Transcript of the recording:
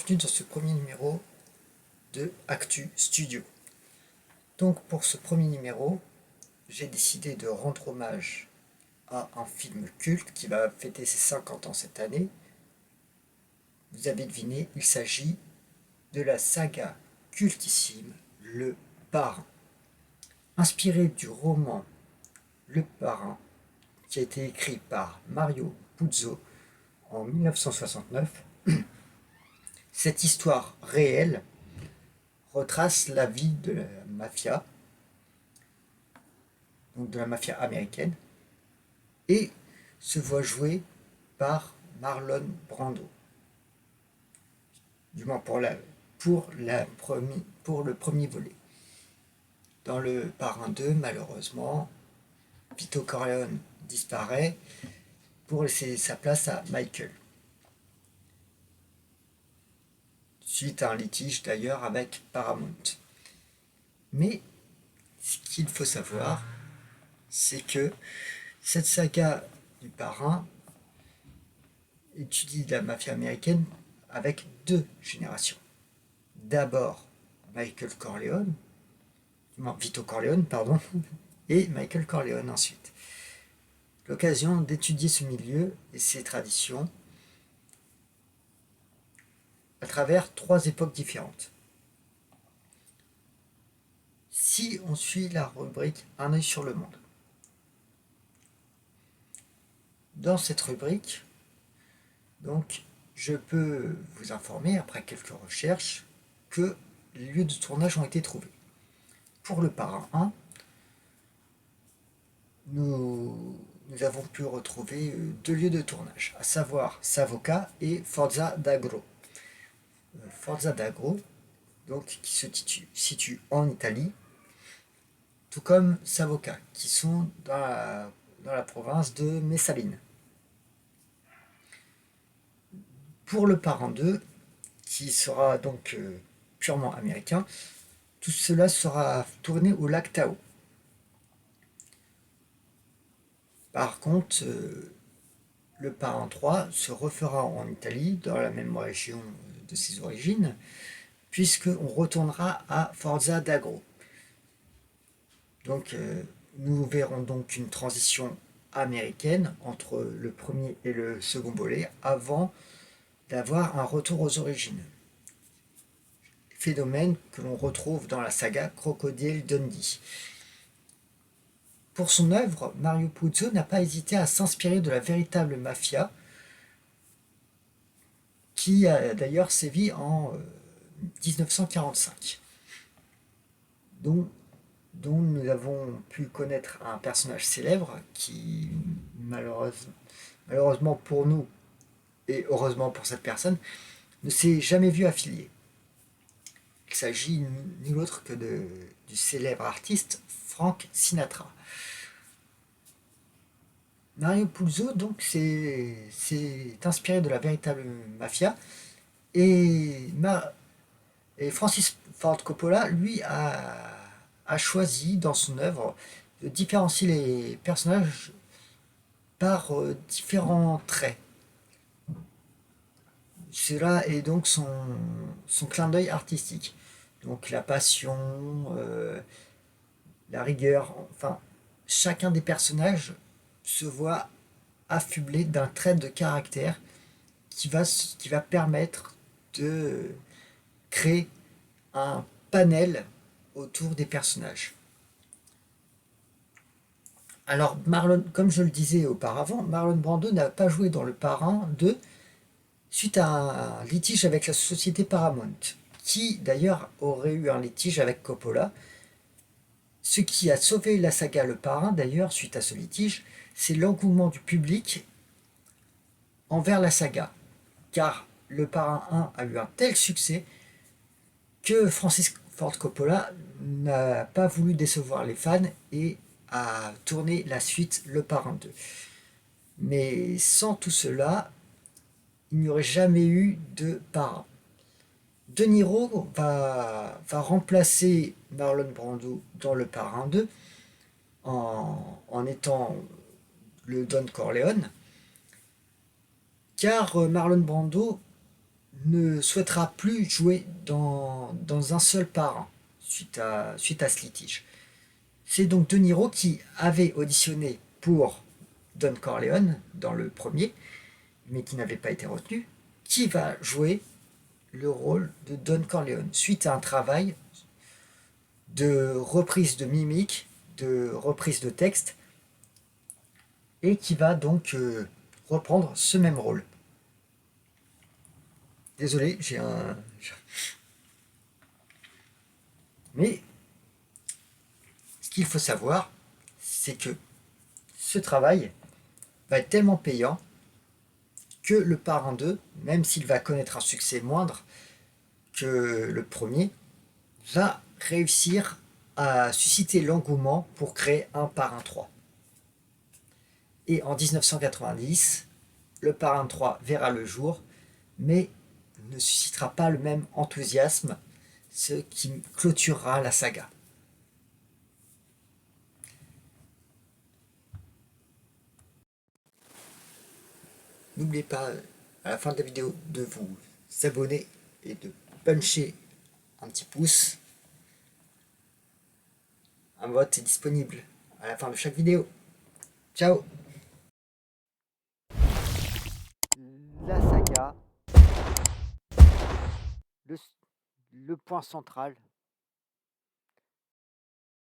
bienvenue dans ce premier numéro de Actu Studio. Donc pour ce premier numéro, j'ai décidé de rendre hommage à un film culte qui va fêter ses 50 ans cette année. Vous avez deviné, il s'agit de la saga cultissime Le Parrain. Inspiré du roman Le Parrain, qui a été écrit par Mario Puzo en 1969, cette histoire réelle retrace la vie de la mafia, donc de la mafia américaine, et se voit jouer par Marlon Brando. Du moins pour le premier volet. Dans le Parrain 2, malheureusement, Vito Corleone disparaît pour laisser sa place à Michael. Suite à un litige d'ailleurs avec Paramount. Mais ce qu'il faut savoir, c'est que cette saga du Parrain étudie la mafia américaine avec deux générations. D'abord Michael Corleone, Vito Corleone, pardon, et Michael Corleone ensuite. L'occasion d'étudier ce milieu et ses traditions à travers trois époques différentes. Si on suit la rubrique Un œil sur le monde, dans cette rubrique, donc, je peux vous informer, après quelques recherches, que les lieux de tournage ont été trouvés. Pour le Parrain 1, nous avons pu retrouver deux lieux de tournage, à savoir Savoca et Forza d'Agro. Forza d'Agro, donc, qui se situe en Italie, tout comme Savoca, qui sont dans la province de Messaline. Pour le Parrain 2, qui sera donc purement américain, tout cela sera tourné au lac Tahoe. Par contre, le Parrain 3 se refera en Italie, dans la même région de ses origines, puisqu'on retournera à Forza d'Agro. Donc, nous verrons donc une transition américaine entre le premier et le second volet, avant d'avoir un retour aux origines. Phénomène que l'on retrouve dans la saga Crocodile Dundee. Pour son œuvre, Mario Puzo n'a pas hésité à s'inspirer de la véritable mafia, qui a d'ailleurs sévi en 1945, dont nous avons pu connaître un personnage célèbre qui, malheureusement pour nous, et heureusement pour cette personne, ne s'est jamais vu affilié. Il s'agit nul autre que du célèbre artiste Frank Sinatra. Mario Puzo donc s'est inspiré de la véritable mafia et Francis Ford Coppola lui a choisi dans son œuvre de différencier les personnages par différents traits. Cela est donc son clin d'œil artistique. Donc la passion, la rigueur, enfin, chacun des personnages se voit affublé d'un trait de caractère qui va permettre de créer un panel autour des personnages. Alors, comme je le disais auparavant, Marlon Brando n'a pas joué dans Le Parrain 2 suite à un litige avec la société Paramount, qui d'ailleurs aurait eu un litige avec Coppola. Ce qui a sauvé la saga Le Parrain, d'ailleurs, suite à ce litige, c'est l'engouement du public envers la saga. Car Le Parrain 1 a eu un tel succès que Francis Ford Coppola n'a pas voulu décevoir les fans et a tourné la suite Le Parrain 2. Mais sans tout cela, il n'y aurait jamais eu de Parrain. De Niro va remplacer Marlon Brando dans Le Parrain 2 en étant le Don Corleone, car Marlon Brando ne souhaitera plus jouer dans un seul parrain suite à ce litige. C'est donc De Niro qui avait auditionné pour Don Corleone dans le premier, mais qui n'avait pas été retenu, qui va jouer le rôle de Don Corleone suite à un travail de reprise de mimique, de reprise de texte, et qui va donc reprendre ce même rôle. Désolé, j'ai un... Mais ce qu'il faut savoir, c'est que ce travail va être tellement payant que le Parrain 2, même s'il va connaître un succès moindre que le premier, va réussir à susciter l'engouement pour créer un Parrain 3. Et en 1990, le Parrain 3 verra le jour, mais ne suscitera pas le même enthousiasme, ce qui clôturera la saga. N'oubliez pas, à la fin de la vidéo, de vous abonner et de puncher un petit pouce. Un vote est disponible à la fin de chaque vidéo. Ciao. La saga, le point central